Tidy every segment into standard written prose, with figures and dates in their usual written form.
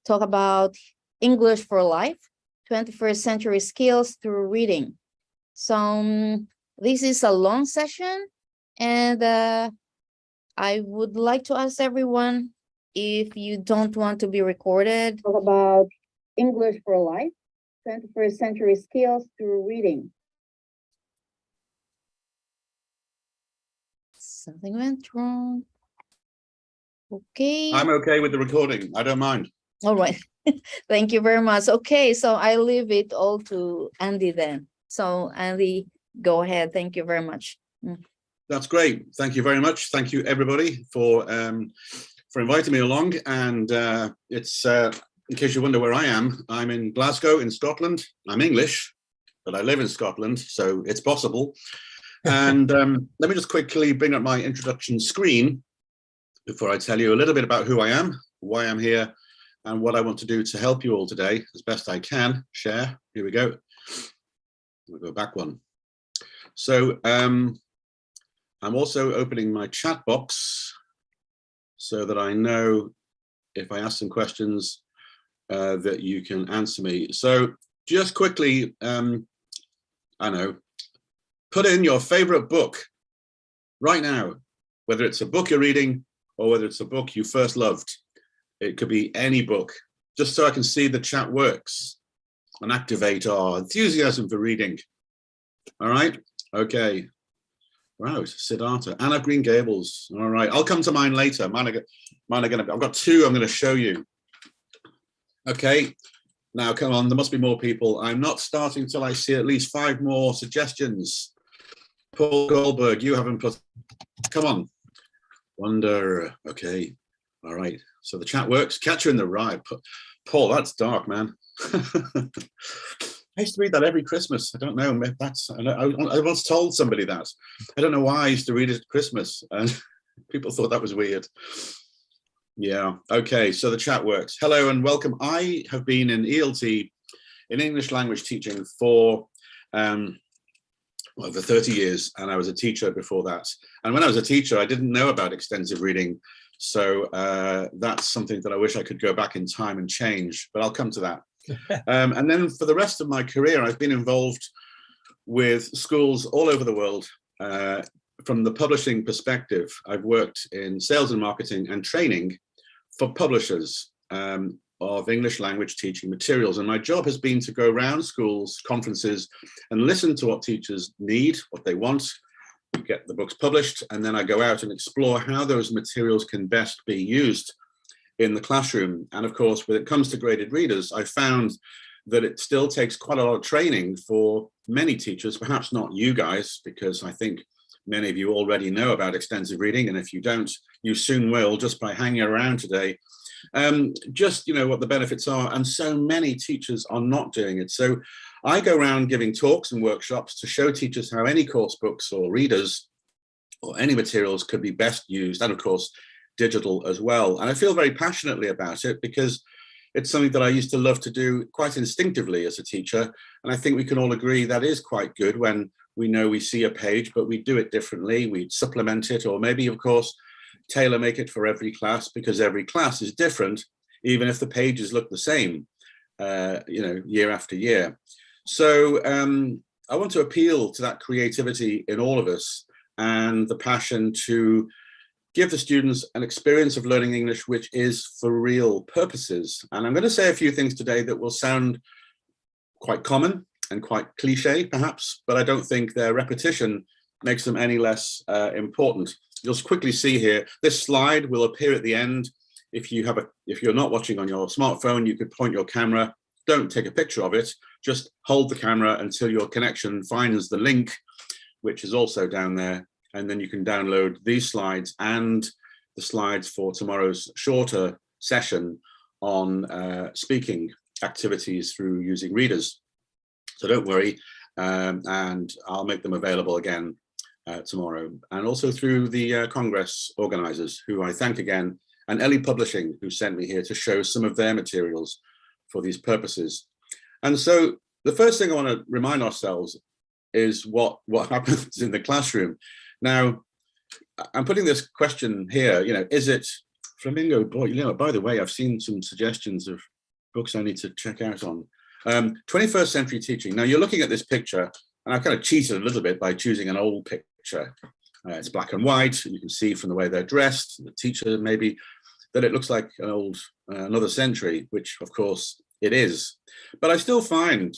talk about English for life, 21st century skills through reading. So this is a long session, and I would like to ask everyone, if you don't want to be recorded, talk about English for life, 21st century skills through reading. Something went wrong. Okay. I'm okay with the recording. I don't mind. All right. Thank you very much. Okay, so I leave it all to Andy then. So Andy, go ahead. Thank you very much. That's great. Thank you very much. Thank you everybody for inviting me along. And it's in case you wonder where I am, I'm in Glasgow in Scotland. I'm English, but I live in Scotland, so it's possible. And let me just quickly bring up my introduction screen before I tell you a little bit about who I am, why I'm here, and what I want to do to help you all today as best I can. Share. Here we go. We'll go back one. So I'm also opening my chat box so that I know if I ask some questions that you can answer me. So just quickly, I know, put in your favorite book right now, whether it's a book you're reading or whether it's a book you first loved. It could be any book, just so I can see the chat works and activate our enthusiasm for reading. All right, okay. Wow, Siddhartha, Anne of Green Gables. All right, I'll come to mine later. Mine are gonna. I've got two I'm going to show you. Okay, now come on. There must be more people. I'm not starting till I see at least 5 more suggestions. Paul Goldberg, you haven't put. Come on. Wonder. Okay. All right. So the chat works. Catcher in the Rye. Paul, that's dark, man. I used to read that every Christmas. I don't know. That's. I once told somebody that. I don't know why I used to read it at Christmas, and people thought that was weird. Yeah. Okay. So the chat works. Hello and welcome. I have been in ELT, in English language teaching, for over 30 years, and I was a teacher before that. And when I was a teacher, I didn't know about extensive reading. So that's something that I wish I could go back in time and change, but I'll come to that. And then for the rest of my career, I've been involved with schools all over the world. From the publishing perspective, I've worked in sales and marketing and training for publishers of English language teaching materials. And my job has been to go around schools, conferences, and listen to what teachers need, what they want, get the books published, and then I go out and explore how those materials can best be used in the classroom. And of course, when it comes to graded readers, I found that it still takes quite a lot of training for many teachers, perhaps not you guys, because I think many of you already know about extensive reading, and if you don't, you soon will, just by hanging around today. Just, you know, what the benefits are, and so many teachers are not doing it. So I go around giving talks and workshops to show teachers how any course books or readers or any materials could be best used, and of course digital as well. And I feel very passionately about it because it's something that I used to love to do quite instinctively as a teacher, and I think we can all agree that is quite good when we know we see a page, but we do it differently, we supplement it, or maybe of course tailor make it for every class, because every class is different, even if the pages look the same, you know, year after year. So I want to appeal to that creativity in all of us and the passion to give the students an experience of learning English which is for real purposes. And I'm going to say a few things today that will sound quite common and quite cliche perhaps, but I don't think their repetition makes them any less important. You'll quickly see here, this slide will appear at the end. If you're not watching on your smartphone, you could point your camera. Don't take a picture of it, just hold the camera until your connection finds the link, which is also down there. And then you can download these slides and the slides for tomorrow's shorter session on speaking activities through using readers. So don't worry, and I'll make them available again tomorrow, and also through the Congress organizers, who I thank again, and Ellie Publishing, who sent me here to show some of their materials for these purposes. And so the first thing I want to remind ourselves is what happens in the classroom. Now, I'm putting this question here, you know, is it Flamingo, boy, by the way, I've seen some suggestions of books I need to check out on. 21st century teaching. Now you're looking at this picture, and I've kind of cheated a little bit by choosing an old picture. It's black and white. You can see from the way they're dressed, the teacher maybe, that it looks like an old, another century, which of course it is. But I still find,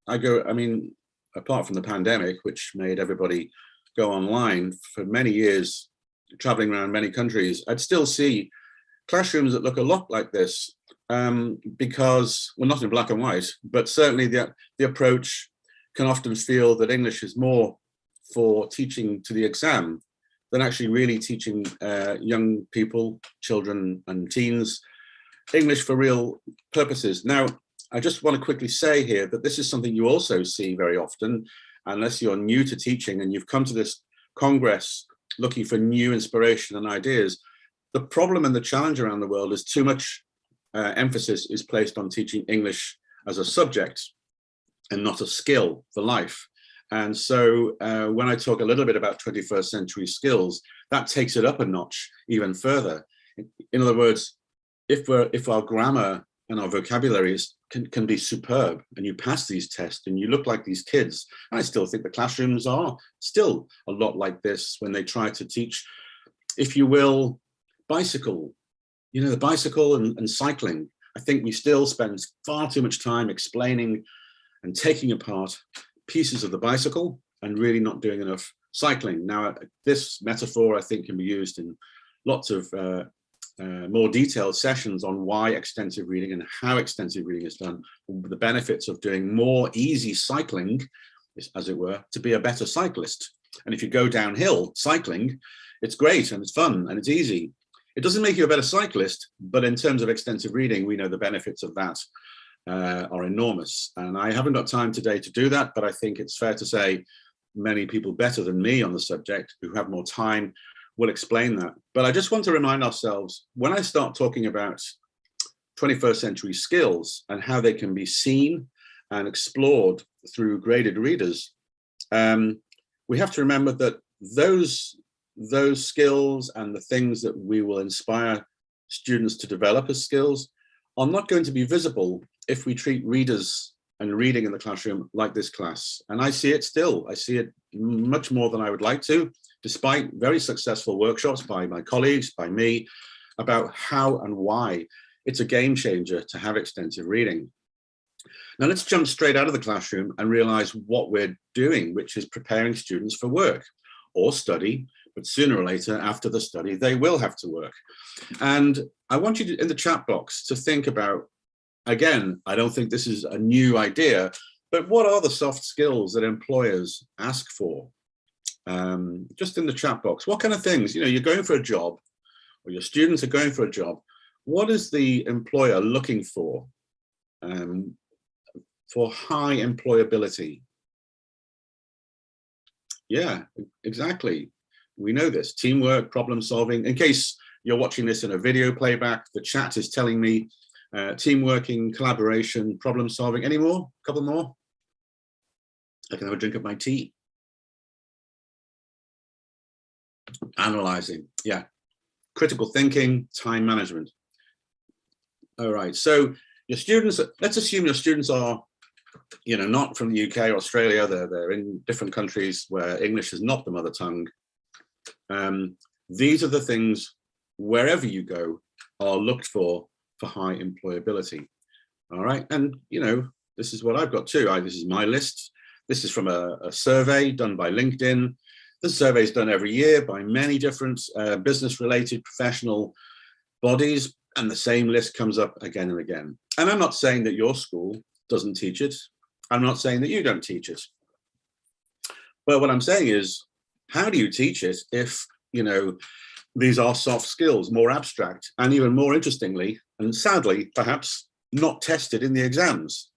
apart from the pandemic, which made everybody go online for many years, traveling around many countries, I'd still see classrooms that look a lot like this, because, well, not in black and white, but certainly the approach can often feel that English is more for teaching to the exam than actually really teaching young people, children and teens, English for real purposes. Now, I just want to quickly say here that this is something you also see very often, unless you're new to teaching and you've come to this Congress looking for new inspiration and ideas. The problem and the challenge around the world is too much emphasis is placed on teaching English as a subject and not a skill for life. And so when I talk a little bit about 21st century skills, that takes it up a notch even further. In other words, if our grammar and our vocabulary can be superb, and you pass these tests and you look like these kids, and I still think the classrooms are still a lot like this when they try to teach, if you will, bicycle, the bicycle and cycling. I think we still spend far too much time explaining and taking apart pieces of the bicycle and really not doing enough cycling. Now, this metaphor, I think, can be used in lots of more detailed sessions on why extensive reading and how extensive reading is done, the benefits of doing more easy cycling, as it were, to be a better cyclist. And if you go downhill cycling, it's great and it's fun and it's easy. It doesn't make you a better cyclist, but in terms of extensive reading, we know the benefits of that are enormous. And I haven't got time today to do that, but I think it's fair to say many people better than me on the subject who have more time will explain that. But I just want to remind ourselves, when I start talking about 21st century skills and how they can be seen and explored through graded readers, we have to remember that those skills and the things that we will inspire students to develop as skills are not going to be visible if we treat readers and reading in the classroom like this class. And I see it still. I see it much more than I would like to, despite very successful workshops by my colleagues, by me, about how and why it's a game changer to have extensive reading. Now let's jump straight out of the classroom and realize what we're doing, which is preparing students for work or study, but sooner or later after the study, they will have to work. And I want you to, in the chat box, to think about, again, I don't think this is a new idea, but what are the soft skills that employers ask for? Just in the chat box, what kind of things, you're going for a job, or your students are going for a job. What is the employer looking for high employability? Yeah, exactly. We know this: teamwork, problem solving. In case you're watching this in a video playback, the chat is telling me teamworking, collaboration, problem solving. Any more? A couple more? I can have a drink of my tea. Analyzing, yeah. Critical thinking, time management. All right, so your students, let's assume your students are, not from the UK or Australia, they're in different countries where English is not the mother tongue. These are the things, wherever you go, are looked for high employability. All right, and this is what I've got too. This is my list. This is from a survey done by LinkedIn. The survey is done every year by many different business-related professional bodies, and the same list comes up again and again. And I'm not saying that your school doesn't teach it. I'm not saying that you don't teach it. But what I'm saying is, how do you teach it if, these are soft skills, more abstract, and even more interestingly, and sadly, perhaps not tested in the exams?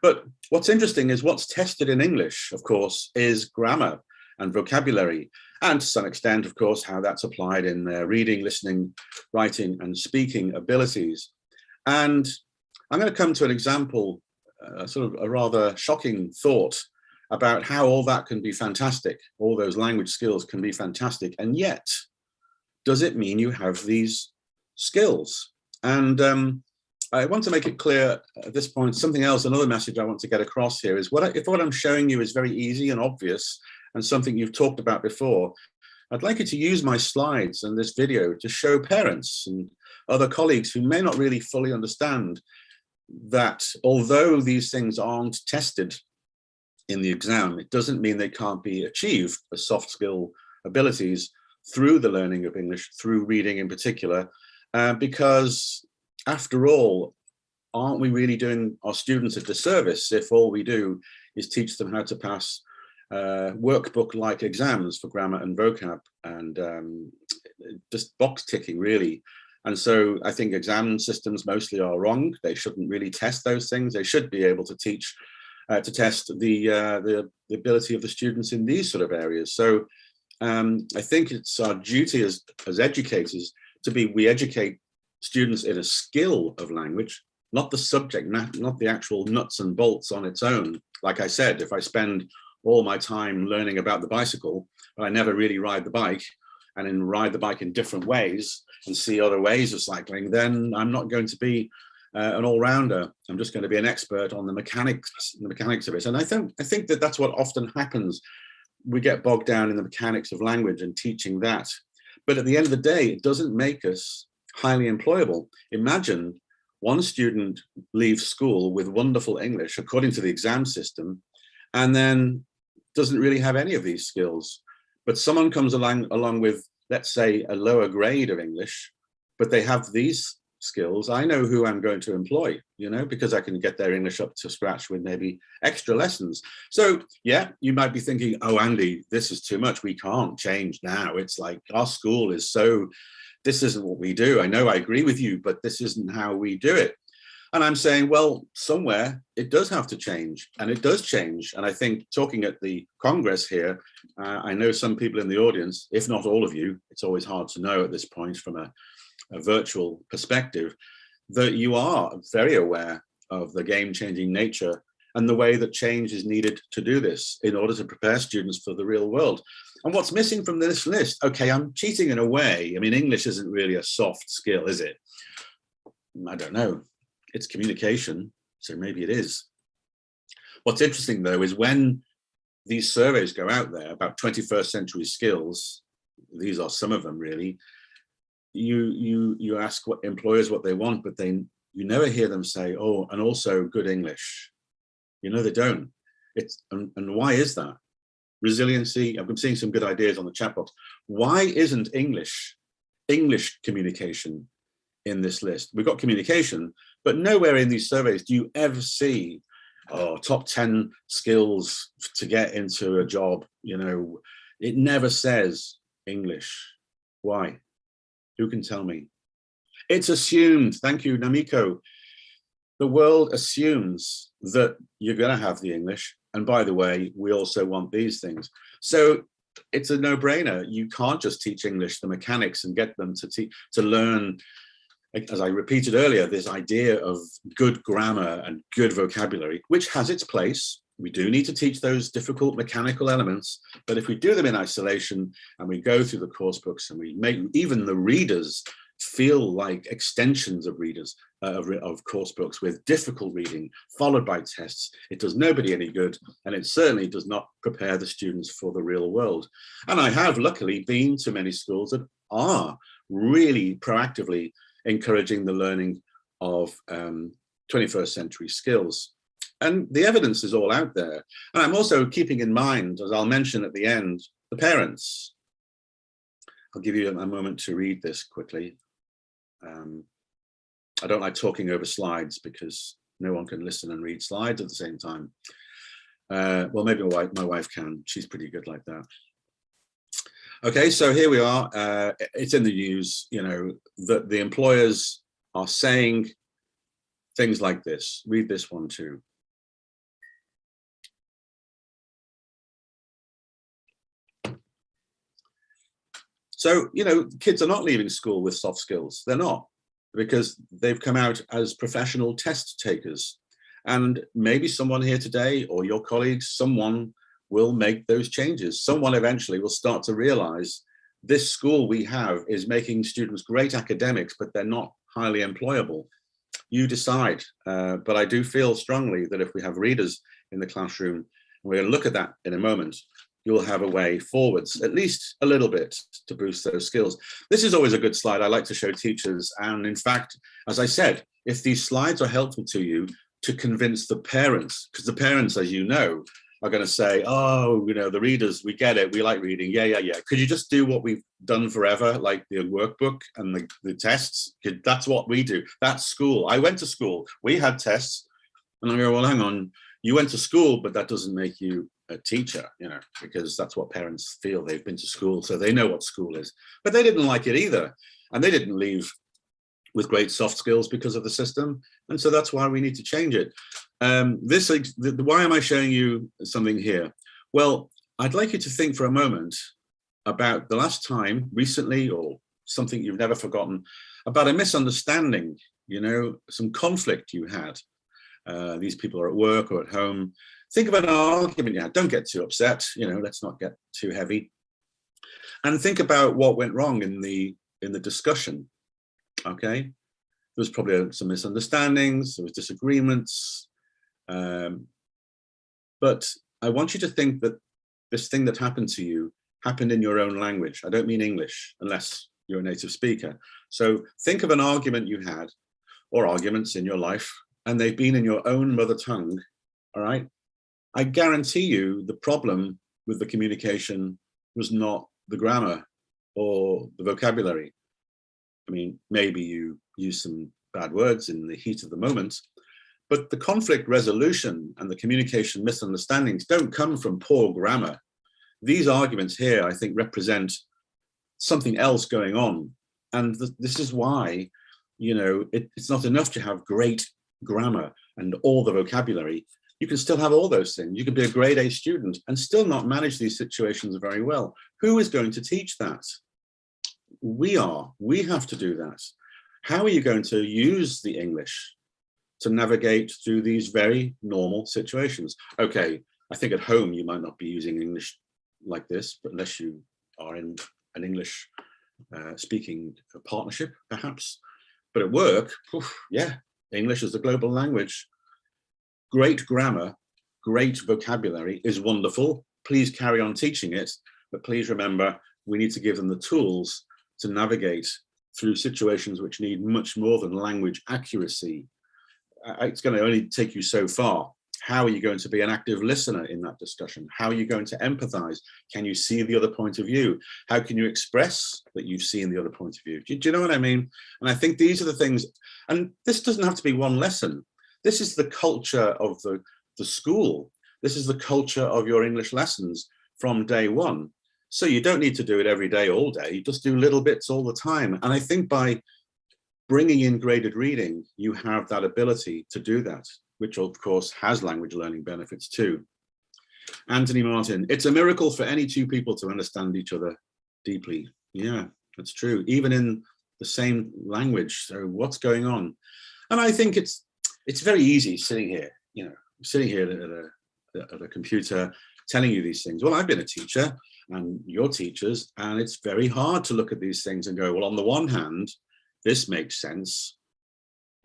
But what's interesting is what's tested in English, of course, is grammar and vocabulary, and to some extent, of course, how that's applied in their reading, listening, writing, and speaking abilities. And I'm going to come to an example, sort of a rather shocking thought about how all that can be fantastic. All those language skills can be fantastic. And yet, does it mean you have these skills. And I want to make it clear at this point, something else, another message I want to get across here is if what I'm showing you is very easy and obvious and something you've talked about before, I'd like you to use my slides and this video to show parents and other colleagues who may not really fully understand that although these things aren't tested in the exam, it doesn't mean they can't be achieved as soft skill abilities through the learning of English, through reading in particular, because after all, aren't we really doing our students a disservice if all we do is teach them how to pass workbook-like exams for grammar and vocab and just box ticking, really? And so I think exam systems mostly are wrong. They shouldn't really test those things. They should be able to teach, to test the ability of the students in these sort of areas. So I think it's our duty as educators we educate students in a skill of language, not the subject, not the actual nuts and bolts on its own. Like I said, if I spend all my time learning about the bicycle, but I never really ride the bike, and then ride the bike in different ways and see other ways of cycling, then I'm not going to be an all-rounder. I'm just going to be an expert on the mechanics of it. And I think that that's what often happens. We get bogged down in the mechanics of language and teaching that. But at the end of the day, it doesn't make us highly employable. Imagine one student leaves school with wonderful English according to the exam system, and then doesn't really have any of these skills. But someone comes along with, let's say, a lower grade of English, but they have these skills. I know who I'm going to employ, because I can get their English up to scratch with maybe extra lessons. So yeah, you might be thinking, oh, Andy, this is too much. We can't change now. It's like our school is so, this isn't what we do. I know I agree with you, but this isn't how we do it. And I'm saying, well, somewhere it does have to change, and it does change. And I think talking at the Congress here, I know some people in the audience, if not all of you, it's always hard to know at this point from a virtual perspective, that you are very aware of the game-changing nature and the way that change is needed to do this in order to prepare students for the real world. And what's missing from this list? Okay, I'm cheating in a way. I mean, English isn't really a soft skill, is it? I don't know. It's communication, so maybe it is. What's interesting, though, is when these surveys go out there about 21st century skills, these are some of them really, you ask what employers what they want, but you never hear them say, oh, and also good English. They don't. And why is that? Resiliency. I've been seeing some good ideas on the chat box. Why isn't English communication in this list? We've got communication, but nowhere in these surveys do you ever see top 10 skills to get into a job. It never says English. Why? Who can tell me? It's assumed. Thank you, Namiko. The world assumes that you're going to have the English. And by the way, we also want these things. So it's a no-brainer. You can't just teach English, the mechanics, and get them to learn, as I repeated earlier, this idea of good grammar and good vocabulary, which has its place. We do need to teach those difficult mechanical elements, but if we do them in isolation and we go through the course books and we make even the readers feel like extensions of readers of course books with difficult reading followed by tests, it does nobody any good, and it certainly does not prepare the students for the real world. And I have luckily been to many schools that are really proactively encouraging the learning of 21st century skills. And the evidence is all out there. And I'm also keeping in mind, as I'll mention at the end, the parents. I'll give you a moment to read this quickly. I don't like talking over slides because no one can listen and read slides at the same time. Well, maybe my wife can. She's pretty good like that. Okay, so here we are. It's in the news, that the employers are saying things like this. Read this one too. So, kids are not leaving school with soft skills. They're not, because they've come out as professional test takers. And maybe someone here today, or your colleagues, someone will make those changes. Someone eventually will start to realize this school we have is making students great academics, but they're not highly employable. You decide. But I do feel strongly that if we have readers in the classroom, and we're going to look at that in a moment, you'll have a way forwards, at least a little bit, to boost those skills. This is always a good slide I like to show teachers. And in fact, as I said, if these slides are helpful to you, to convince the parents, because the parents, as you know, are going to say, oh, you know, the readers, we get it, we like reading, yeah. Could you just do what we've done forever, like the workbook and the tests? That's what we do. That's school. I went to school, we had tests, and I go, well, hang on, you went to school, but that doesn't make you a teacher, you know, because that's what parents feel. They've been to school, so they know what school is. But they didn't like it either, and they didn't leave with great soft skills because of the system. And so that's why we need to change it. Why am I showing you something here? Well, I'd like you to think for a moment about the last time, recently, or something you've never forgotten, about a misunderstanding, you know, some conflict you had. These people are at work or at home. Think of an argument you had. Don't get too upset, you know, let's not get too heavy. And think about what went wrong in the discussion. Okay, there was probably some misunderstandings, there was disagreements, but I want you to think that this thing that happened to you happened in your own language. I don't mean English, unless you're a native speaker. So think of an argument you had, or arguments in your life, and they've been in your own mother tongue, all right? I guarantee you the problem with the communication was not the grammar or the vocabulary. I mean, maybe you use some bad words in the heat of the moment, but the conflict resolution and the communication misunderstandings don't come from poor grammar. These arguments here, I think, represent something else going on. And this is why, you know, it's not enough to have great grammar and all the vocabulary. You can still have all those things. You can be a grade A student and still not manage these situations very well. Who is going to teach that? We have to do that. How are you going to use the English to navigate through these very normal situations? Okay, I think at home you might not be using English like this, but unless you are in an English speaking partnership, perhaps. But at work, yeah, English is the global language. Great grammar, great vocabulary is wonderful. Please carry on teaching it, but please remember, we need to give them the tools to navigate through situations which need much more than language accuracy. It's going to only take you so far. How are you going to be an active listener in that discussion? How are you going to empathize? Can you see the other point of view? How can you express that you've seen the other point of view? Do you know what I mean? And I think these are the things, and this doesn't have to be one lesson. This is the culture of the school. This is the culture of your English lessons from day one. So you don't need to do it every day, all day. You just do little bits all the time. And I think by bringing in graded reading, you have that ability to do that, which of course has language learning benefits too. Anthony Martin, it's a miracle for any two people to understand each other deeply. Yeah, that's true. Even in the same language. So what's going on? And I think it's very easy sitting here, you know, sitting here at a computer telling you these things. Well, I've been a teacher and you're teachers, and it's very hard to look at these things and go, well, on the one hand, this makes sense.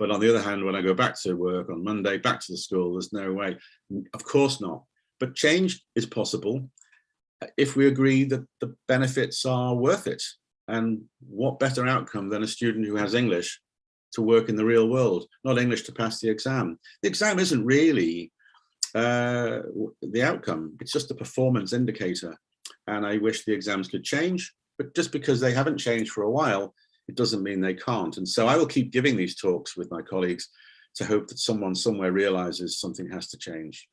But on the other hand, when I go back to work on Monday, back to the school, there's no way. Of course not. But change is possible if we agree that the benefits are worth it. And what better outcome than a student who has English to work in the real world, not English to pass the exam. The exam isn't really the outcome. It's just a performance indicator. And I wish the exams could change, but just because they haven't changed for a while, it doesn't mean they can't. And so I will keep giving these talks with my colleagues to hope that someone somewhere realizes something has to change.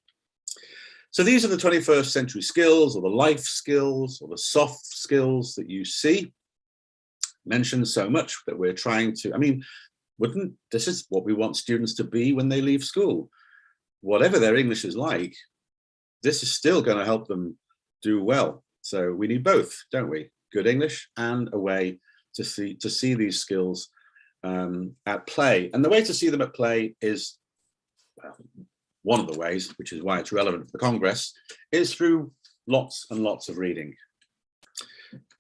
So these are the 21st century skills, or the life skills, or the soft skills that you see mentioned so much that we're trying to, I mean, this is what we want students to be when they leave school. Whatever their English is like, this is still going to help them do well. So we need both, don't we? Good English and a way to see these skills at play. And the way to see them at play is, well, one of the ways, which is why it's relevant for the Congress, is through lots and lots of reading.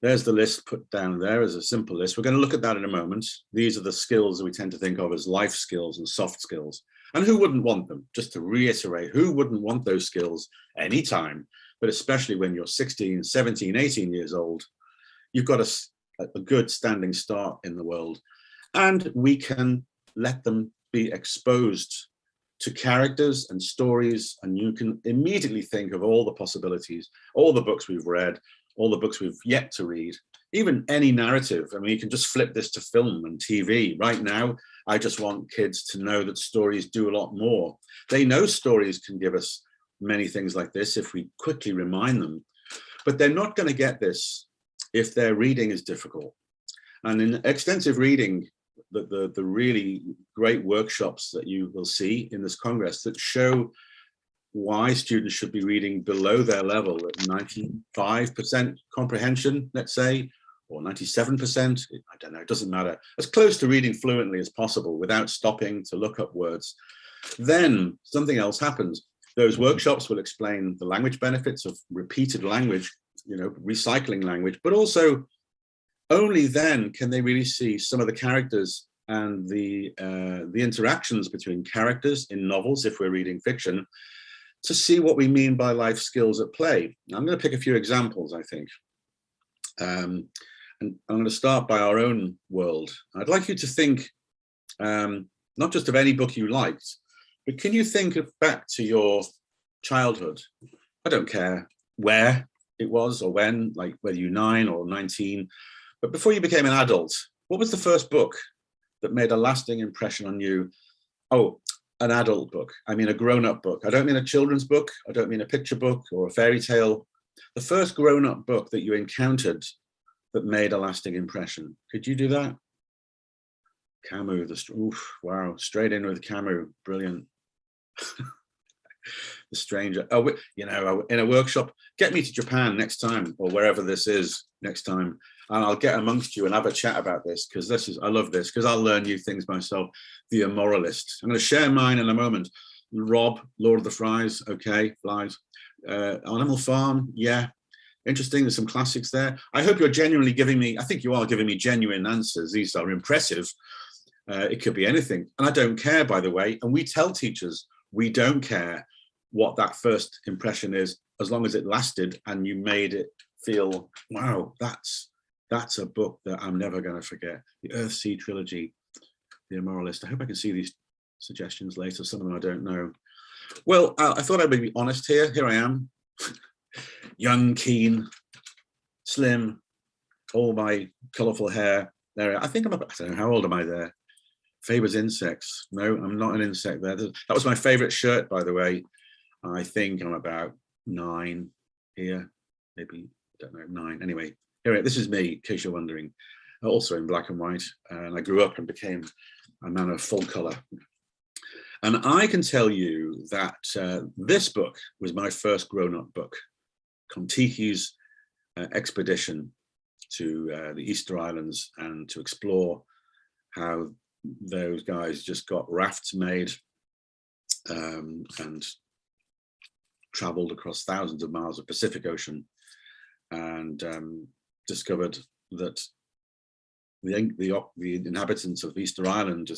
there's the list put down there as a simple list. We're going to look at that in a moment. These are the skills that we tend to think of as life skills and soft skills. And who wouldn't want them? Just to reiterate, who wouldn't want those skills anytime, but especially when you're 16, 17, 18 years old, you've got a good standing start in the world. And we can let them be exposed to characters and stories, and you can immediately think of all the possibilities, all the books we've read, all the books we've yet to read, even any narrative. I mean, you can just flip this to film and TV. Right now, I just want kids to know that stories do a lot more. They know stories can give us many things like this if we quickly remind them, but they're not going to get this if their reading is difficult. And in extensive reading, the really great workshops that you will see in this Congress that show why students should be reading below their level at 95% comprehension, let's say, or 97%, I don't know, it doesn't matter, as close to reading fluently as possible without stopping to look up words. Then something else happens. Those workshops will explain the language benefits of repeated language, you know, recycling language, but also only then can they really see some of the characters and the interactions between characters in novels, if we're reading fiction, to see what we mean by life skills at play. Now, I'm going to pick a few examples, I think. And I'm going to start by our own world. I'd like you to think not just of any book you liked, but can you think back to your childhood? I don't care where it was or when, like whether you're 9 or 19, but before you became an adult, what was the first book that made a lasting impression on you? Oh, an adult book. I mean, a grown-up book. I don't mean a children's book. I don't mean a picture book or a fairy tale. The first grown-up book that you encountered that made a lasting impression. Could you do that? Camus, wow, straight in with Camus, brilliant. The Stranger. Oh, you know, in a workshop, get me to Japan next time, or wherever this is next time, and I'll get amongst you and have a chat about this, because this is, I love this, because I'll learn new things myself. The Immoralist. I'm going to share mine in a moment. Rob, Lord of the Flies, okay, flies. Animal Farm, yeah, interesting. There's some classics there. I hope you're genuinely giving me, I think you are giving me genuine answers. These are impressive. It could be anything. And I don't care, by the way. And we tell teachers, we don't care what that first impression is, as long as it lasted and you made it feel, wow, that's a book that I'm never going to forget. The Earthsea trilogy, The Immoralist. I hope I can see these suggestions later. Some of them I don't know. Well, I thought I'd be honest here. Here I am, young, keen, slim, all my colourful hair. There, I think I don't know, how old am I there? Faber's insects. No, I'm not an insect there. That was my favourite shirt, by the way. I think I'm about 9 here, maybe, I don't know, 9. Anyway, here, this is me, in case you're wondering, also in black and white. And I grew up and became a man of full colour. And I can tell you that this book was my first grown-up book, Kon-Tiki's expedition to the Easter Islands, and to explore how those guys just got rafts made and traveled across thousands of miles of Pacific Ocean, and discovered that the inhabitants of Easter Island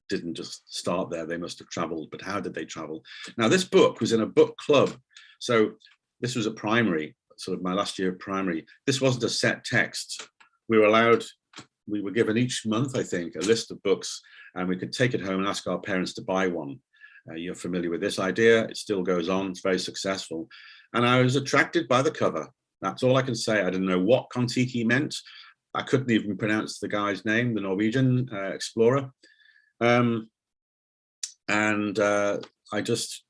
didn't just start there. They must have traveled, but how did they travel? Now, this book was in a book club. So this was a primary, sort of my last year of primary. This wasn't a set text. We were given each month, I think, a list of books, and we could take it home and ask our parents to buy one. You're familiar with this idea. It still goes on. It's very successful. And I was attracted by the cover. That's all I can say. I didn't know what Kon-Tiki meant. I couldn't even pronounce the guy's name, the Norwegian explorer. I just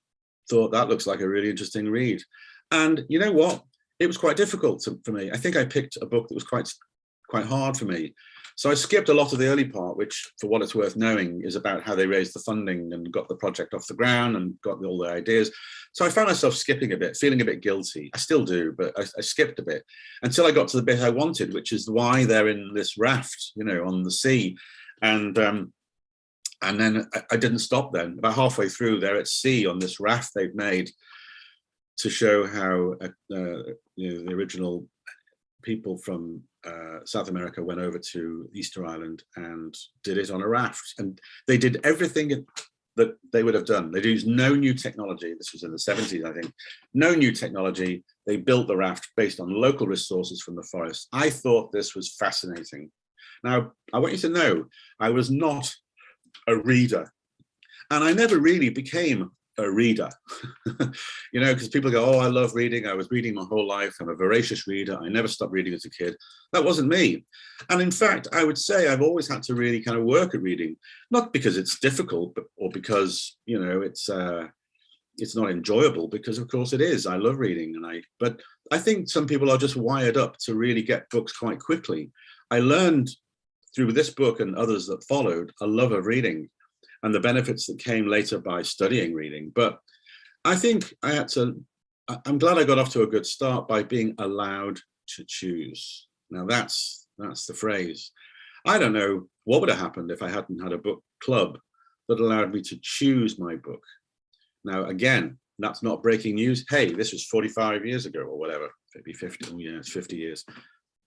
thought that looks like a really interesting read. And you know what? It was quite difficult for me. I think I picked a book that was quite hard for me. So I skipped a lot of the early part, which, for what it's worth knowing, is about how they raised the funding and got the project off the ground and got all the ideas. So I found myself skipping a bit, feeling a bit guilty. I still do, but I skipped a bit until I got to the bit I wanted, which is why they're in this raft, you know, on the sea. And then I didn't stop then. About halfway through, they're at sea on this raft they've made to show how the original people from South America went over to Easter Island and did it on a raft, and they did everything that they would have done. They used no new technology. This was in the 70s, I think. No new technology. They built the raft based on local resources from the forest. I thought this was fascinating. Now, I want you to know, I was not a reader, and I never really became a reader, you know, because people go, oh, I love reading. I was reading my whole life. I'm a voracious reader. I never stopped reading as a kid. That wasn't me. And in fact, I would say I've always had to really kind of work at reading, not because it's difficult, but or because, you know, it's not enjoyable, because of course it is. I love reading, but I think some people are just wired up to really get books quite quickly. I learned through this book and others that followed a love of reading and the benefits that came later by studying reading. But I think I'm glad I got off to a good start by being allowed to choose. Now that's the phrase. I don't know what would have happened if I hadn't had a book club that allowed me to choose my book. Now, again, that's not breaking news. Hey, this was 45 years ago or whatever, maybe 50, oh yeah, it's 50 years.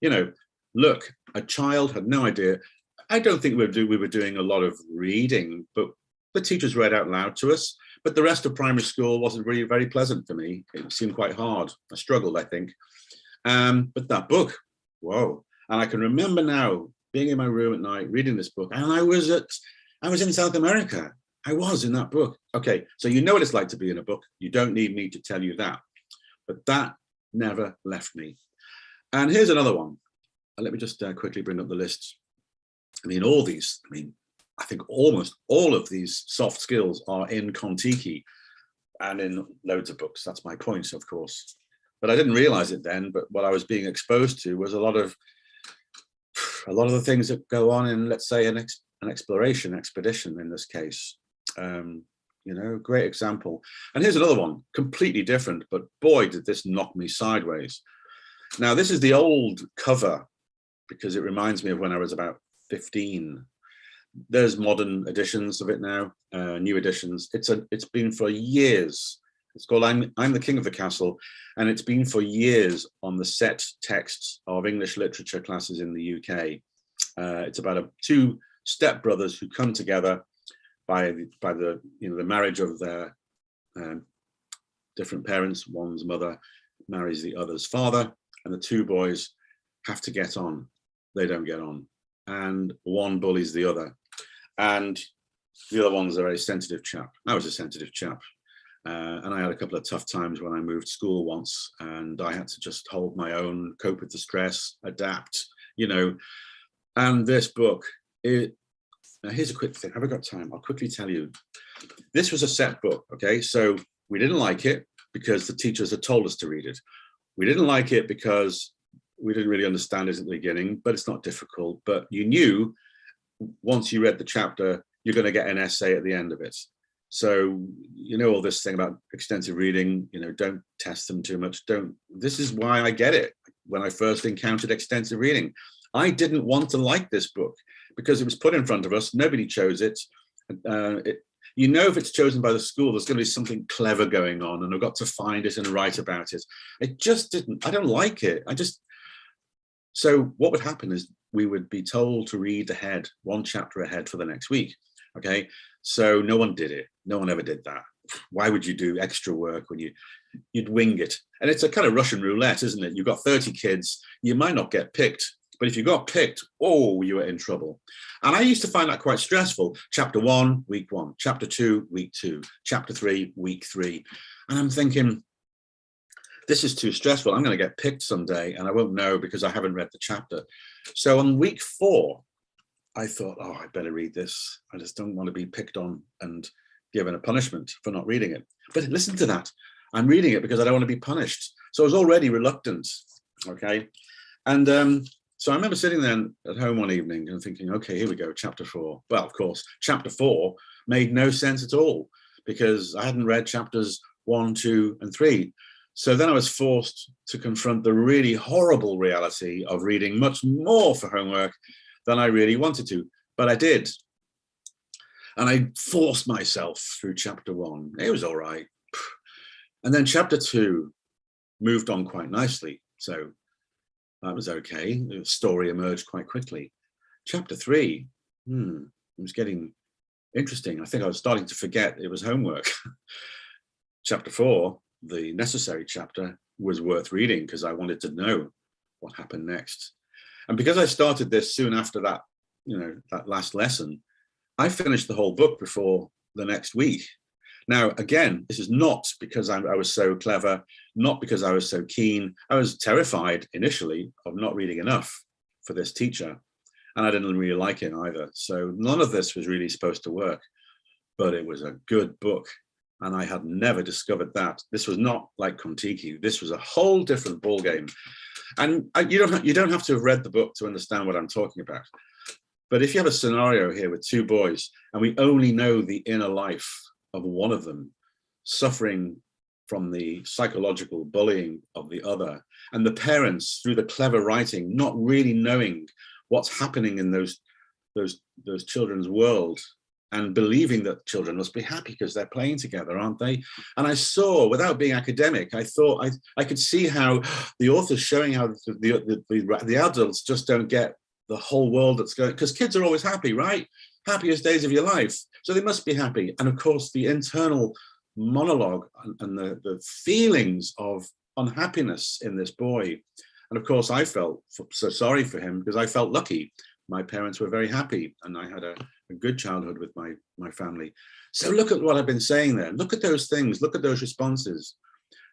You know, look, a child had no idea. I don't think we were doing a lot of reading, but the teachers read out loud to us. But the rest of primary school wasn't really very pleasant for me. It seemed quite hard. I struggled, I think. But that book, whoa. And I can remember now being in my room at night, reading this book. And I was in South America. I was in that book. Okay, so you know what it's like to be in a book. You don't need me to tell you that. But that never left me. And here's another one. Let me just quickly bring up the list. I think almost all of these soft skills are in Kon-Tiki and in loads of books. That's my point, of course. But I didn't realize it then, but what I was being exposed to was a lot of the things that go on in, let's say, an expedition in this case. You know, great example. And here's another one, completely different, but boy, did this knock me sideways. Now, this is the old cover because it reminds me of when I was about 15. There's modern editions of it now, new editions. It's been for years. It's called I'm the King of the Castle, and it's been for years on the set texts of English literature classes in the UK. It's about two stepbrothers who come together by the marriage of their different parents. One's mother marries the other's father, and the two boys have to get on. They don't get on, and one bullies the other, and the other one's a very sensitive chap. I was a sensitive chap, and I had a couple of tough times when I moved school once, and I had to just hold my own, cope with the stress, adapt, you know. And this book, now here's a quick thing. Have I got time? I'll quickly tell you. This was a set book, okay? So we didn't like it because the teachers had told us to read it. We didn't like it because we didn't really understand it at the beginning, but it's not difficult. But you knew once you read the chapter, you're going to get an essay at the end of it. So, you know, all this thing about extensive reading, you know, don't test them too much. This is why I get it. When I first encountered extensive reading, I didn't want to like this book because it was put in front of us. Nobody chose it. You know, if it's chosen by the school, there's going to be something clever going on, and I've got to find it and write about it. It just didn't. I don't like it. So what would happen is we would be told to read ahead, one chapter ahead for the next week. Okay, so no one did it. No one ever did that. Why would you do extra work when you'd wing it? And it's a kind of Russian roulette, isn't it? You've got 30 kids. You might not get picked. But if you got picked, oh, you were in trouble. And I used to find that quite stressful. Chapter 1, week 1. Chapter 2, week 2. Chapter 3, week 3. And I'm thinking, this is too stressful. I'm going to get picked someday, and I won't know because I haven't read the chapter. So on week 4, I thought, oh, I better read this. I just don't want to be picked on and given a punishment for not reading it. But listen to that. I'm reading it because I don't want to be punished. So I was already reluctant. Okay. And so I remember sitting there at home one evening and thinking, okay, here we go, chapter 4. Well, of course, chapter 4 made no sense at all because I hadn't read chapters 1, 2, and 3. So then I was forced to confront the really horrible reality of reading much more for homework than I really wanted to, but I did. And I forced myself through chapter 1. It was all right. And then chapter 2 moved on quite nicely. So That was okay. The story emerged quite quickly. Chapter 3, it was getting interesting. I think I was starting to forget it was homework. Chapter 4, the necessary chapter, was worth reading because I wanted to know what happened next. And because I started this soon after that, that last lesson, I finished the whole book before the next week. Now, again, this is not because I was so clever, not because I was so keen. I was terrified initially of not reading enough for this teacher, and I didn't really like it either. So none of this was really supposed to work, but it was a good book. And I had never discovered that. This was not like Kontiki. This was a whole different ballgame. And you don't have to have read the book to understand what I'm talking about. But if you have a scenario here with two boys, and we only know the inner life of one of them suffering from the psychological bullying of the other, and the parents, through the clever writing, not really knowing what's happening in those children's world, and believing that children must be happy because they're playing together, aren't they? And I saw, without being academic, I thought I could see how the author's showing how the adults just don't get the whole world that's going, because kids are always happy, right? Happiest days of your life. So they must be happy. And of course, the internal monologue and the feelings of unhappiness in this boy. And of course, I felt so sorry for him because I felt lucky. My parents were very happy and I had a good childhood with my family. So look at what I've been saying there. Look at those things. Look at those responses.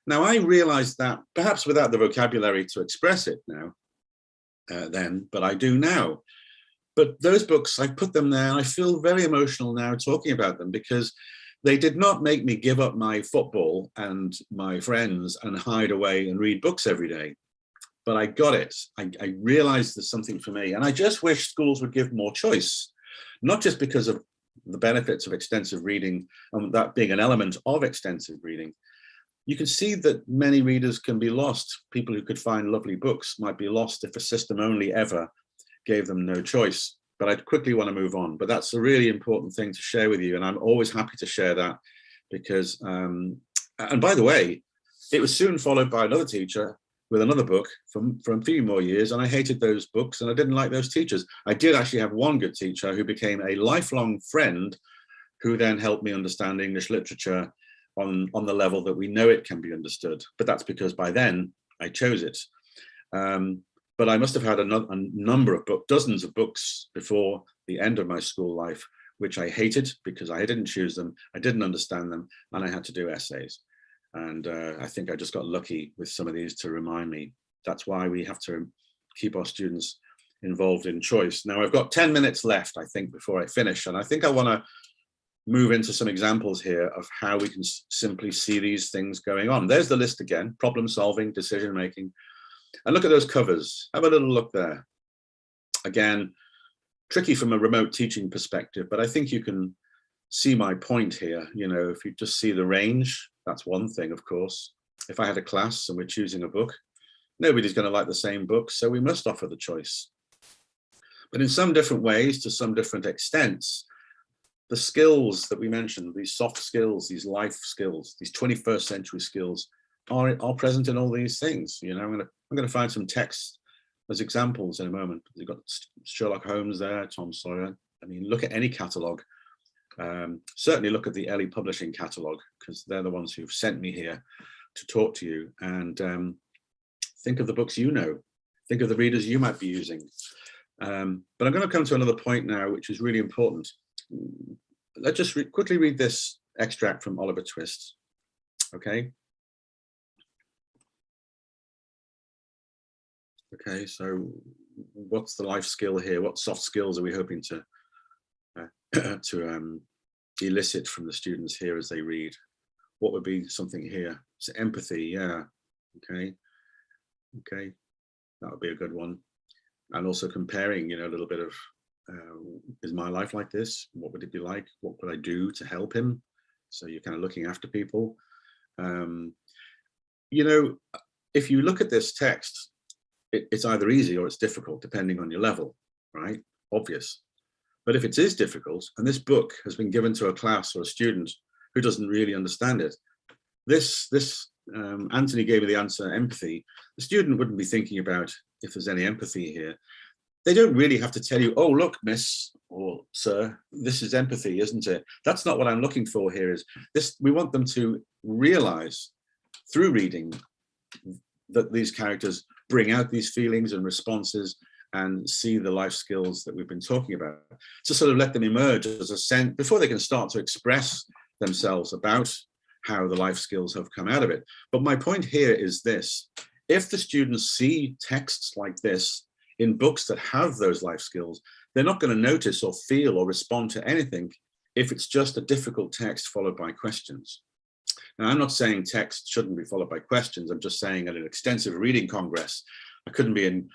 Now, I realized that perhaps without the vocabulary to express it now, then, but I do now. But those books, I put them there and I feel very emotional now talking about them because they did not make me give up my football and my friends and hide away and read books every day. But I got it. I realized there's something for me. And I just wish schools would give more choice, not just because of the benefits of extensive reading and that being an element of extensive reading. You can see that many readers can be lost. People who could find lovely books might be lost if a system only ever gave them no choice. But I'd quickly want to move on. But that's a really important thing to share with you. And I'm always happy to share that because, and by the way, it was soon followed by another teacher with another book for a few more years. And I hated those books and I didn't like those teachers. I did actually have one good teacher who became a lifelong friend who then helped me understand English literature on the level that we know it can be understood. But that's because by then I chose it. But I must have had a number of dozens of books before the end of my school life, which I hated because I didn't choose them, I didn't understand them, and I had to do essays. And I think I just got lucky with some of these to remind me. That's why we have to keep our students involved in choice. Now, I've got 10 minutes left, I think, before I finish. And I think I want to move into some examples here of how we can simply see these things going on. There's the list again: problem solving, decision making. And look at those covers. Have a little look there. Again, tricky from a remote teaching perspective, but I think you can see my point here. You know, if you just see the range, that's one thing, of course. If I had a class and we're choosing a book, nobody's going to like the same book, so we must offer the choice. But in some different ways, to some different extents, the skills that we mentioned, these soft skills, these life skills, these 21st century skills are present in all these things. You know, I'm going to find some text as examples in a moment. You've got Sherlock Holmes there, Tom Sawyer. I mean, look at any catalogue. Certainly look at the Ellie Publishing catalogue, because they're the ones who've sent me here to talk to you. And think of the books you know. Think of the readers you might be using. But I'm going to come to another point now, which is really important. Let's just quickly read this extract from Oliver Twist. Okay. Okay, so what's the life skill here? What soft skills are we hoping to elicit from the students here as they read? What would be something here? So empathy, yeah. Okay, that would be a good one. And also comparing, you know, a little bit of, is my life like this? What would it be like? What would I do to help him? So you're kind of looking after people. You know, if you look at this text, it's either easy or it's difficult, depending on your level, right? Obvious. But if it is difficult, and this book has been given to a class or a student who doesn't really understand it, Anthony gave me the answer, empathy. The student wouldn't be thinking about if there's any empathy here. They don't really have to tell you, oh, look, miss or sir, this is empathy, isn't it? That's not what I'm looking for here. Is this, we want them to realize through reading that these characters bring out these feelings and responses and see the life skills that we've been talking about, to sort of let them emerge as a sense before they can start to express themselves about how the life skills have come out of it. But my point here is this: if the students see texts like this in books that have those life skills, they're not going to notice or feel or respond to anything if it's just a difficult text followed by questions. Now, I'm not saying text shouldn't be followed by questions. I'm just saying at an extensive reading congress, I couldn't be in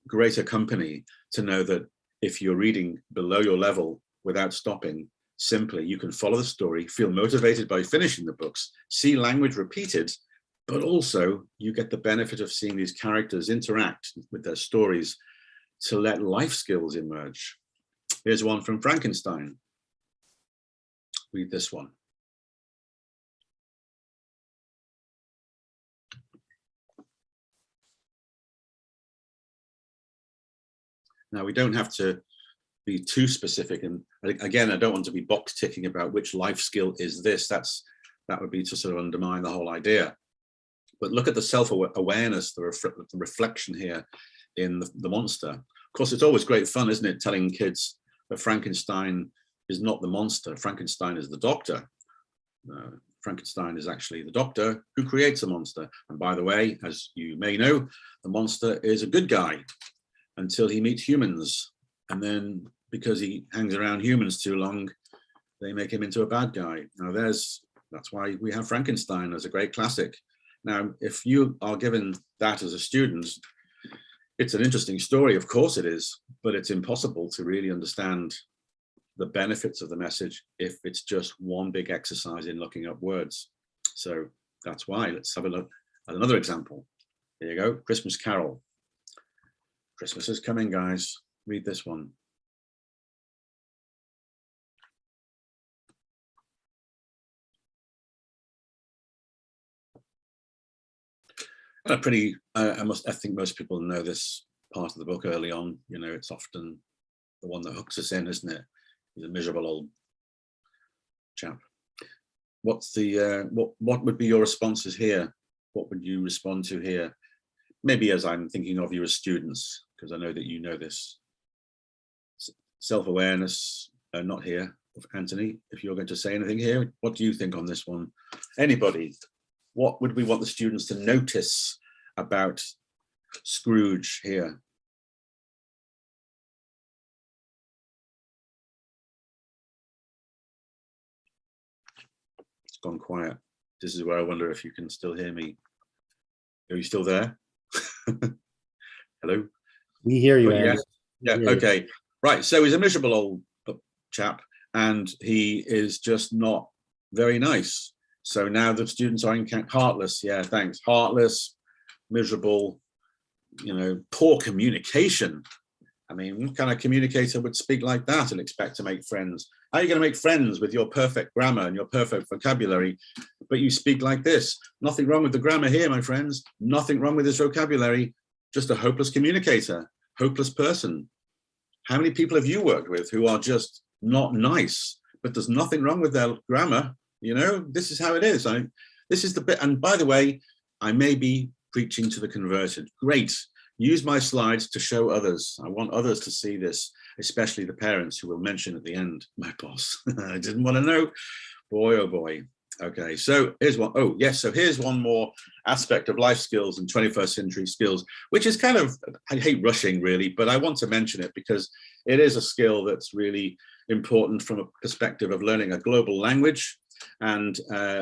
greater company to know that if you're reading below your level without stopping, simply you can follow the story, feel motivated by finishing the books, see language repeated, but also you get the benefit of seeing these characters interact with their stories to let life skills emerge. Here's one from Frankenstein. Read this one. Now, we don't have to be too specific. And again, I don't want to be box ticking about which life skill is this. That would be to sort of undermine the whole idea. But look at the self-awareness, the reflection here in the monster. Of course, it's always great fun, isn't it, telling kids that Frankenstein is not the monster. Frankenstein is the doctor. Frankenstein is actually the doctor who creates a monster. And by the way, as you may know, the monster is a good guy until he meets humans. And then because he hangs around humans too long, they make him into a bad guy. Now that's why we have Frankenstein as a great classic. Now, if you are given that as a student, it's an interesting story, of course it is, but it's impossible to really understand the benefits of the message if it's just one big exercise in looking up words. So that's why. Let's have a look at another example. There you go, Christmas Carol. Christmas is coming, guys. Read this one. I think most people know this part of the book early on. You know, it's often the one that hooks us in, isn't it? He's a miserable old chap. What's the what would be your responses here? What would you respond to here? Maybe as I'm thinking of you as students, because I know that you know this. Self-awareness, not here, of Anthony. If you're going to say anything here, what do you think on this one? Anybody? What would we want the students to notice about Scrooge here? It's gone quiet. This is where I wonder if you can still hear me. Are you still there? Hello? We hear you, Andy. Yes. Yeah, okay. Right, so he's a miserable old chap and he is just not very nice. So now the students are heartless. Yeah, thanks. Heartless, miserable, you know, poor communication. I mean, what kind of communicator would speak like that and expect to make friends? How are you going to make friends with your perfect grammar and your perfect vocabulary, but you speak like this? Nothing wrong with the grammar here, my friends. Nothing wrong with his vocabulary. Just a hopeless communicator, hopeless person. How many people have you worked with who are just not nice, but there's nothing wrong with their grammar? You know, this is how it is. This is the bit. And by the way, I may be preaching to the converted. Great. Use my slides to show others. I want others to see this, especially the parents who will mention at the end, my boss. I didn't want to know. Boy, oh boy. Okay, so here's one. Oh, yes. So here's one more aspect of life skills and 21st century skills, which is kind of, I hate rushing really, but I want to mention it because it is a skill that's really important from a perspective of learning a global language. And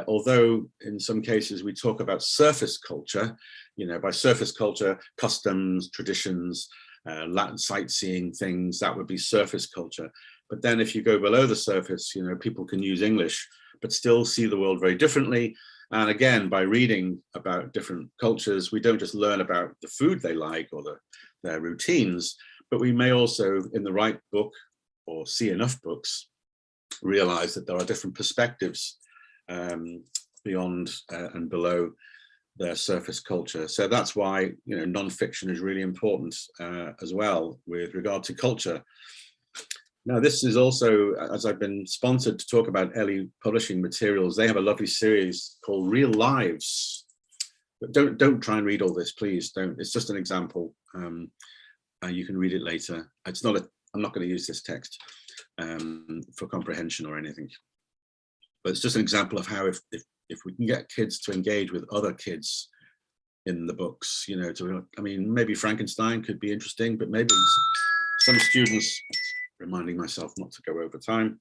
although in some cases we talk about surface culture, you know, by surface culture, customs, traditions, Latin sightseeing things, that would be surface culture. But then if you go below the surface, you know, people can use English, but still see the world very differently. And again, by reading about different cultures, we don't just learn about the food they like or their routines, but we may also, in the right book or see enough books, realize that there are different perspectives beyond and below their surface culture. So that's why, you know, non-fiction is really important as well with regard to culture. Now, this is also, as I've been sponsored to talk about Ellie Publishing Materials, they have a lovely series called Real Lives. But don't try and read all this, please. Don't. It's just an example. You can read it later. It's not a. I'm not going to use this text for comprehension or anything. But it's just an example of how if we can get kids to engage with other kids in the books, you know, I mean, maybe Frankenstein could be interesting, but maybe some students, reminding myself not to go over time,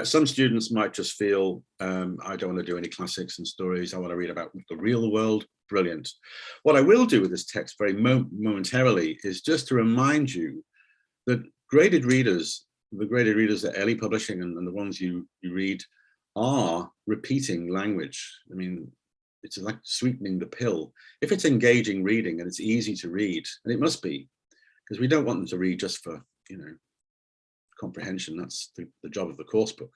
some students might just feel, I don't want to do any classics and stories. I want to read about the real world. Brilliant. What I will do with this text very momentarily is just to remind you that graded readers, the graded readers at Ellie Publishing and the ones you read, are repeating language. I mean, it's like sweetening the pill. If it's engaging reading and it's easy to read, and it must be, because we don't want them to read just for, you know, comprehension. That's the job of the course book.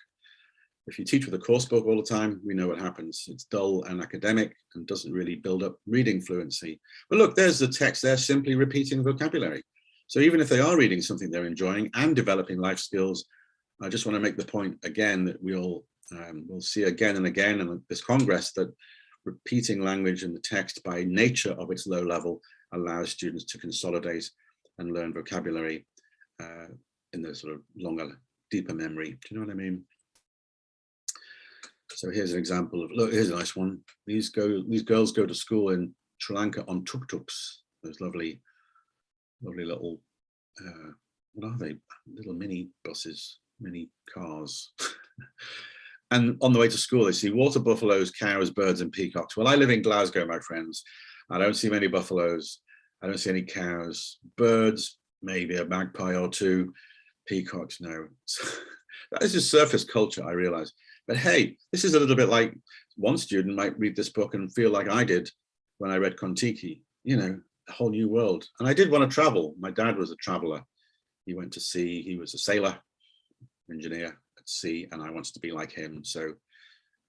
If you teach with a course book all the time, we know what happens. It's dull and academic and doesn't really build up reading fluency. But look, there's the text. They're simply repeating vocabulary. So even if they are reading something they're enjoying and developing life skills, I just want to make the point again that we'll see again and again in this Congress that repeating language in the text by nature of its low level allows students to consolidate and learn vocabulary in the sort of longer, deeper memory. Do you know what I mean? So here's an example of, look, here's a nice one. These girls go to school in Sri Lanka on tuk-tuks, those lovely little, what are they? Little mini buses, mini cars. And on the way to school, they see water buffaloes, cows, birds, and peacocks. Well, I live in Glasgow, my friends. I don't see many buffaloes. I don't see any cows. Birds, maybe a magpie or two. Peacocks, no. That is just surface culture, I realize. But hey, this is a little bit like one student might read this book and feel like I did when I read Kon-Tiki, you know, a whole new world. And I did want to travel. My dad was a traveler. He went to sea. He was a sailor, engineer at sea, and I wanted to be like him. So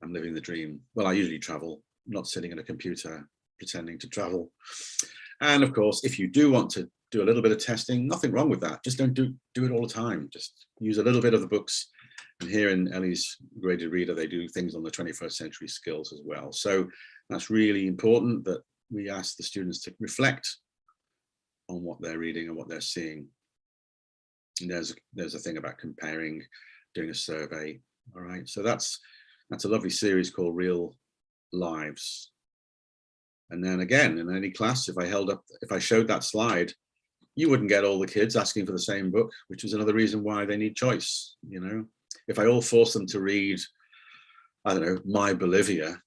I'm living the dream. Well, I usually travel, not sitting at a computer pretending to travel. And of course, if you do want to do a little bit of testing, nothing wrong with that. Just don't do it all the time. Just use a little bit of the books. And here in Ellie's graded reader, they do things on the 21st century skills as well. So that's really important that we ask the students to reflect on what they're reading and what they're seeing. And there's a thing about comparing, doing a survey. All right, so that's a lovely series called Real Lives. And then again, in any class, if I showed that slide, you wouldn't get all the kids asking for the same book, which is another reason why they need choice. You know, if I all force them to read, I don't know, My Bolivia,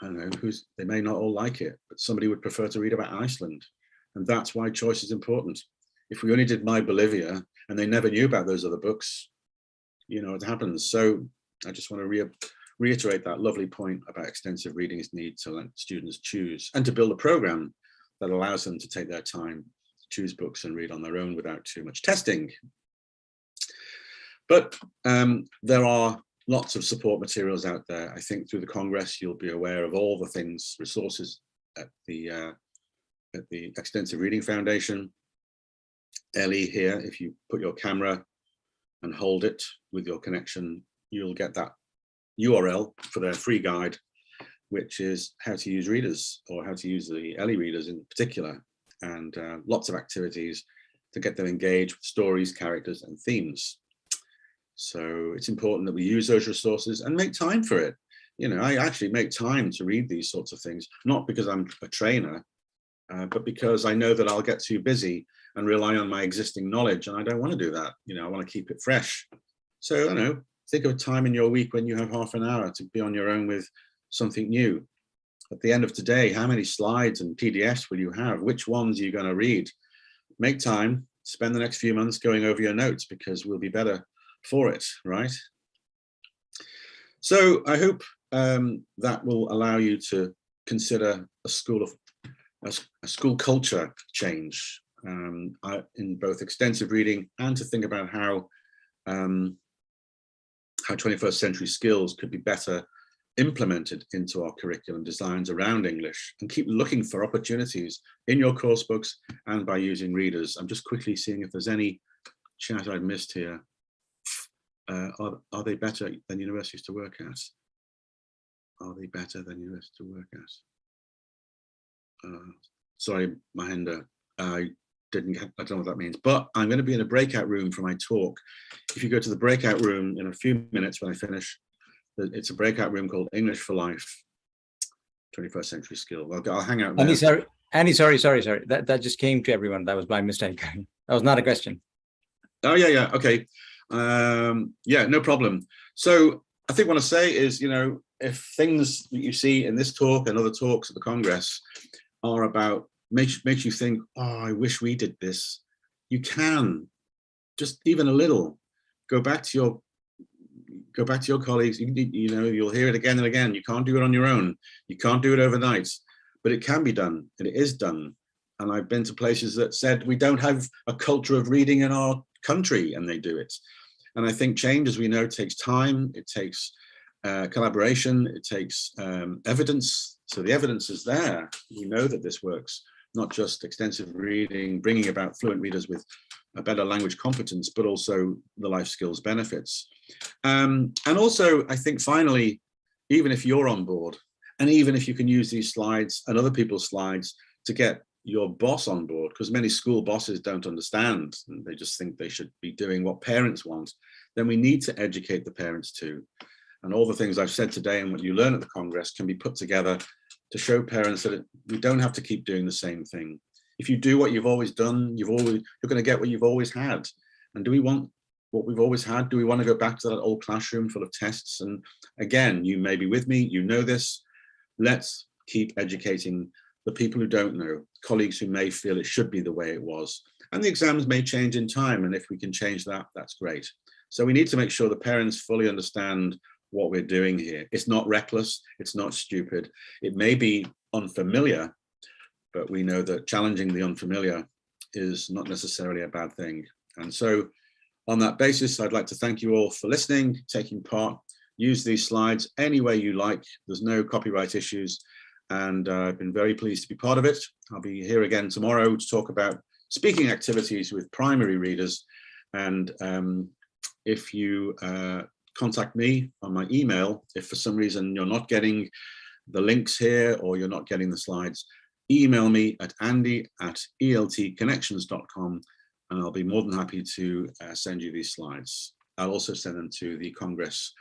I don't know, they may not all like it, but somebody would prefer to read about Iceland. And that's why choice is important. If we only did My Bolivia and they never knew about those other books, you know, it happens. So I just want to reiterate that lovely point about extensive reading is need to let students choose and to build a program that allows them to take their time, choose books and read on their own without too much testing. But there are lots of support materials out there. I think through the Congress, you'll be aware of all the things, resources at the Extensive Reading Foundation. Ellie here, if you put your camera and hold it with your connection, you'll get that URL for their free guide, which is how to use readers, or how to use the Ellie readers in particular, and lots of activities to get them engaged with stories, characters, and themes. So it's important that we use those resources and make time for it. You know, I actually make time to read these sorts of things, not because I'm a trainer, but because I know that I'll get too busy and rely on my existing knowledge, and I don't want to do that. You know, I want to keep it fresh. So, I don't know, think of a time in your week when you have half an hour to be on your own with something new. At the end of today, how many slides and PDFs will you have? Which ones are you going to read? Make time, spend the next few months going over your notes, because we'll be better for it, right? So I hope that will allow you to consider a school culture change in both extensive reading, and to think about how 21st century skills could be better implemented into our curriculum designs around English, and keep looking for opportunities in your course books and by using readers. I'm just quickly seeing if there's any chat I've missed here. Are they better than universities to work at? Are they better than universities to work at? Sorry, Mahinda, I don't know what that means, but I'm going to be in a breakout room for my talk. If you go to the breakout room in a few minutes when I finish, it's a breakout room called English for Life, 21st Century Skill. I'll hang out there. Andy, sorry. That just came to everyone. That was by mistake. That was not a question. Oh, yeah. Okay. Yeah, no problem. So I think what I say is, if things that you see in this talk and other talks at the Congress are about, makes you think, oh, I wish we did this, you can, just even a little, go back to your colleagues. You'll hear it again and again. You can't do it on your own. You can't do it overnight, but it can be done, and it is done. And I've been to places that said we don't have a culture of reading in our country, and they do it. And I think change, as we know, takes time. It takes collaboration. It takes evidence. So the evidence is there. We know that this works. Not just extensive reading, bringing about fluent readers with a better language competence, but also the life skills benefits. And also, I think finally, even if you're on board, and even if you can use these slides and other people's slides to get your boss on board, because many school bosses don't understand, and they just think they should be doing what parents want, then we need to educate the parents too. And all the things I've said today and what you learn at the Congress can be put together to show parents that we don't have to keep doing the same thing. If you do what you've always done, you're going to get what you've always had. And do we want what we've always had? Do we want to go back to that old classroom full of tests? And again, you may be with me, you know this. Let's keep educating the people who don't know, colleagues who may feel it should be the way it was. And the exams may change in time. And if we can change that, that's great. So we need to make sure the parents fully understand what we're doing here. It's not reckless. It's not stupid. It may be unfamiliar, but we know that challenging the unfamiliar is not necessarily a bad thing. And so on that basis, I'd like to thank you all for listening, taking part. Use these slides any way you like. There's no copyright issues. And I've been very pleased to be part of it. I'll be here again tomorrow to talk about speaking activities with primary readers. And if you contact me on my email, if for some reason you're not getting the links here or you're not getting the slides, email me at andy@eltconnections.com, and I'll be more than happy to send you these slides. I'll also send them to the Congress